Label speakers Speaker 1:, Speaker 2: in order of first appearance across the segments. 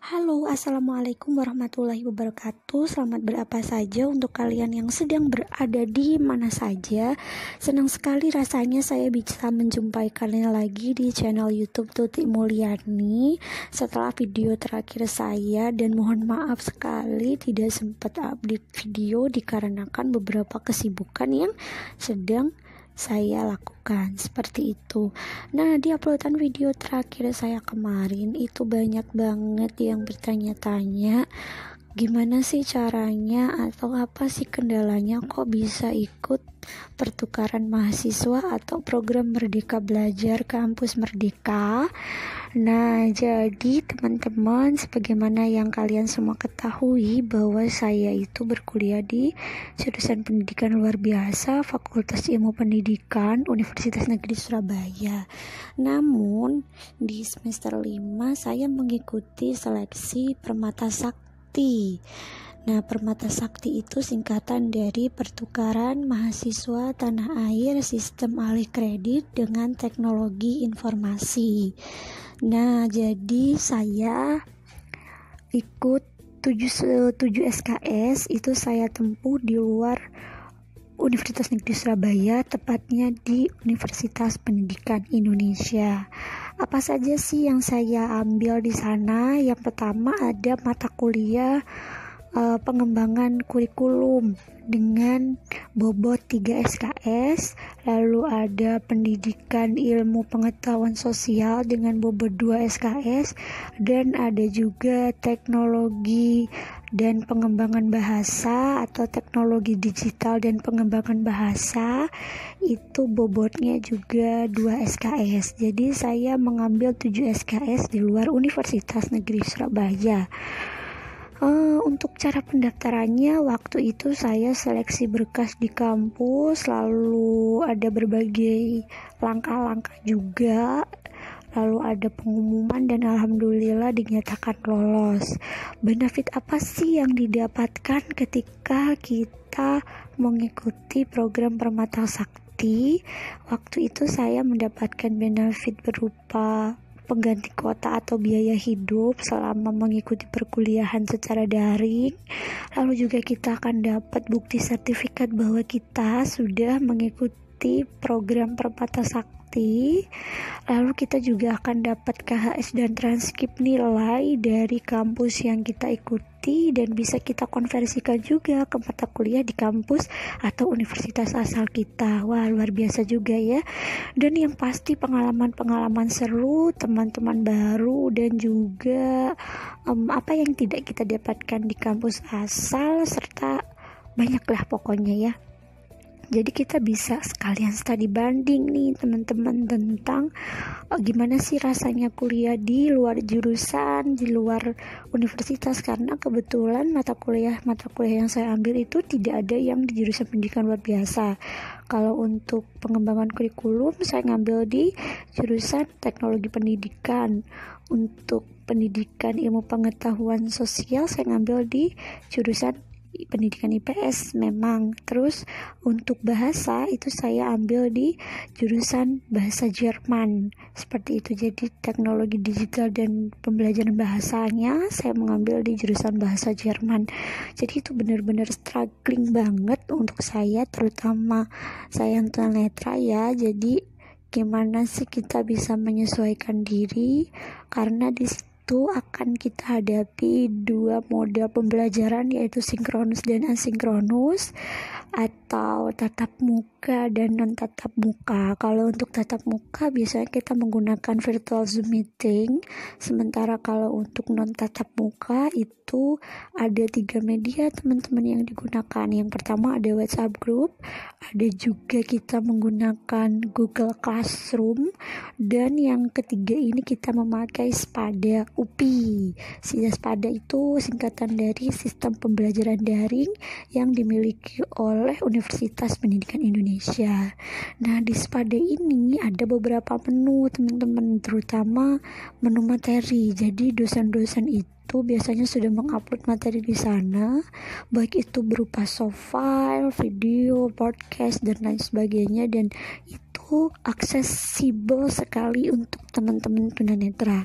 Speaker 1: Halo, assalamualaikum warahmatullahi wabarakatuh. Selamat berapa saja untuk kalian yang sedang berada di mana saja. Senang sekali rasanya saya bisa menjumpai kalian lagi di channel YouTube Tuti Mulyani setelah video terakhir saya, dan mohon maaf sekali tidak sempat update video dikarenakan beberapa kesibukan yang sedang saya lakukan seperti itu. Nah, di uploadan video terakhir saya kemarin itu banyak banget yang bertanya-tanya gimana sih caranya atau apa sih kendalanya kok bisa ikut pertukaran mahasiswa atau program Merdeka Belajar Kampus Merdeka. Nah, jadi teman-teman, sebagaimana yang kalian semua ketahui bahwa saya itu berkuliah di jurusan pendidikan luar biasa Fakultas Ilmu Pendidikan Universitas Negeri Surabaya. Namun di semester 5 saya mengikuti seleksi Permata Sakti. Nah, Permata Sakti itu singkatan dari Pertukaran Mahasiswa Tanah Air Sistem Alih Kredit dengan Teknologi Informasi. Nah, jadi saya ikut 7 SKS itu saya tempuh di luar Universitas Negeri Surabaya, tepatnya di Universitas Pendidikan Indonesia. Apa saja sih yang saya ambil di sana? Yang pertama ada mata kuliah pengembangan kurikulum dengan bobot 3 SKS, lalu ada pendidikan ilmu pengetahuan sosial dengan bobot 2 SKS, dan ada juga teknologi dan pengembangan bahasa atau teknologi digital dan pengembangan bahasa, itu bobotnya juga 2 SKS. Jadi saya mengambil 7 SKS di luar Universitas Negeri Surabaya. Untuk cara pendaftarannya, waktu itu saya seleksi berkas di kampus, lalu ada berbagai langkah-langkah juga, lalu ada pengumuman dan alhamdulillah dinyatakan lolos. Benefit apa sih yang didapatkan ketika kita mengikuti program Permata Sakti? Waktu itu saya mendapatkan benefit berupa pengganti kuota atau biaya hidup selama mengikuti perkuliahan secara daring. Lalu juga kita akan dapat bukti sertifikat bahwa kita sudah mengikuti program Permata Sakti. Lalu kita juga akan dapat KHS dan transkrip nilai dari kampus yang kita ikuti, dan bisa kita konversikan juga ke mata kuliah di kampus atau universitas asal kita. Wah, luar biasa juga ya. Dan yang pasti pengalaman-pengalaman seru, teman-teman baru, dan juga apa yang tidak kita dapatkan di kampus asal, serta banyaklah pokoknya ya. Jadi kita bisa sekalian studi banding nih teman-teman tentang gimana sih rasanya kuliah di luar jurusan, di luar universitas, karena kebetulan mata kuliah yang saya ambil itu tidak ada yang di jurusan pendidikan luar biasa. Kalau untuk pengembangan kurikulum saya ngambil di jurusan teknologi pendidikan. Untuk pendidikan ilmu pengetahuan sosial saya ngambil di jurusan pendidikan IPS memang. Terus untuk bahasa itu saya ambil di jurusan bahasa Jerman seperti itu. Jadi teknologi digital dan pembelajaran bahasanya saya mengambil di jurusan bahasa Jerman. Jadi itu benar-benar struggling banget untuk saya, terutama saya yang tunanetra ya. Jadi gimana sih kita bisa menyesuaikan diri, karena di itu akan kita hadapi dua model pembelajaran, yaitu sinkronus dan asinkronus, atau tatap muka dan non tatap muka. Kalau untuk tatap muka biasanya kita menggunakan virtual Zoom meeting, sementara kalau untuk non tatap muka itu ada 3 media teman-teman yang digunakan. Yang pertama ada WhatsApp group, ada juga kita menggunakan Google Classroom, dan yang ketiga ini kita memakai Spada UPI. Spada itu singkatan dari Sistem Pembelajaran Daring yang dimiliki oleh Universitas Pendidikan Indonesia. Nah, di Spada ini ada beberapa menu teman-teman, terutama menu materi. Jadi dosen-dosen itu biasanya sudah mengupload materi di sana, baik itu berupa soft file, video, podcast, dan lain sebagainya, dan itu itu aksesibel sekali untuk teman-teman tunanetra.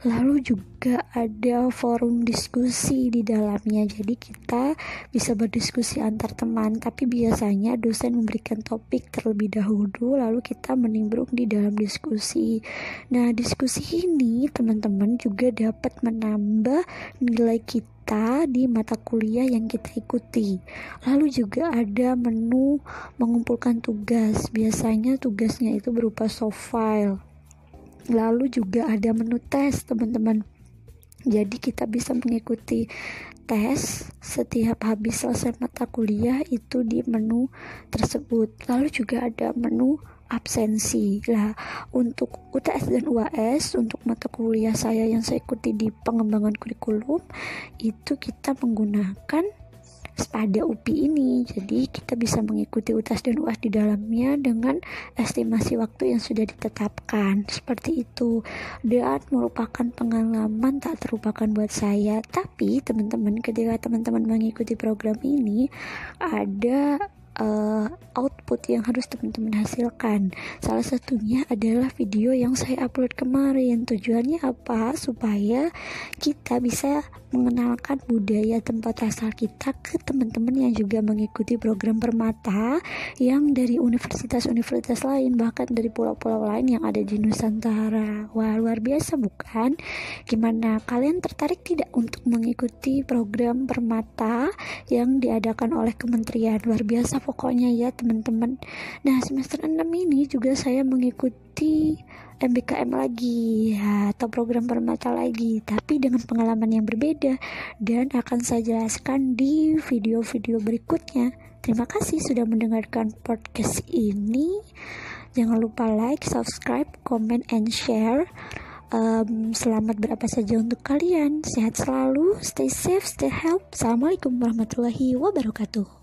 Speaker 1: Lalu juga ada forum diskusi di dalamnya, jadi kita bisa berdiskusi antar teman, tapi biasanya dosen memberikan topik terlebih dahulu lalu kita menimbrung di dalam diskusi. Nah, diskusi ini teman-teman juga dapat menambah nilai kita di mata kuliah yang kita ikuti. Lalu juga ada menu mengumpulkan tugas, biasanya tugasnya itu berupa soft file. Lalu juga ada menu tes teman-teman, jadi kita bisa mengikuti tes setiap habis selesai mata kuliah itu di menu tersebut. Lalu juga ada menu absensi. Lah, untuk UTS dan UAS, untuk mata kuliah saya yang saya ikuti di pengembangan kurikulum, itu kita menggunakan pada UPI ini. Jadi kita bisa mengikuti UTS dan UAS di dalamnya dengan estimasi waktu yang sudah ditetapkan. Seperti itu. Dan merupakan pengalaman tak terlupakan buat saya. Tapi teman-teman, ketika teman-teman mengikuti program ini, ada output yang harus teman-teman hasilkan. Salah satunya adalah video yang saya upload kemarin. Tujuannya apa? Supaya kita bisa mengenalkan budaya tempat asal kita ke teman-teman yang juga mengikuti program Permata yang dari universitas-universitas lain, bahkan dari pulau-pulau lain yang ada di Nusantara. Wah, luar biasa bukan? Gimana? Kalian tertarik tidak untuk mengikuti program Permata yang diadakan oleh kementerian? Luar biasa pokoknya ya teman-teman. Nah, semester 6 ini juga saya mengikuti MBKM lagi ya, atau program Permata lagi, tapi dengan pengalaman yang berbeda dan akan saya jelaskan di video-video berikutnya. Terima kasih sudah mendengarkan podcast ini. Jangan lupa like, subscribe, comment, and share. Selamat berapa saja untuk kalian. Sehat selalu, stay safe, stay healthy. Assalamualaikum warahmatullahi wabarakatuh.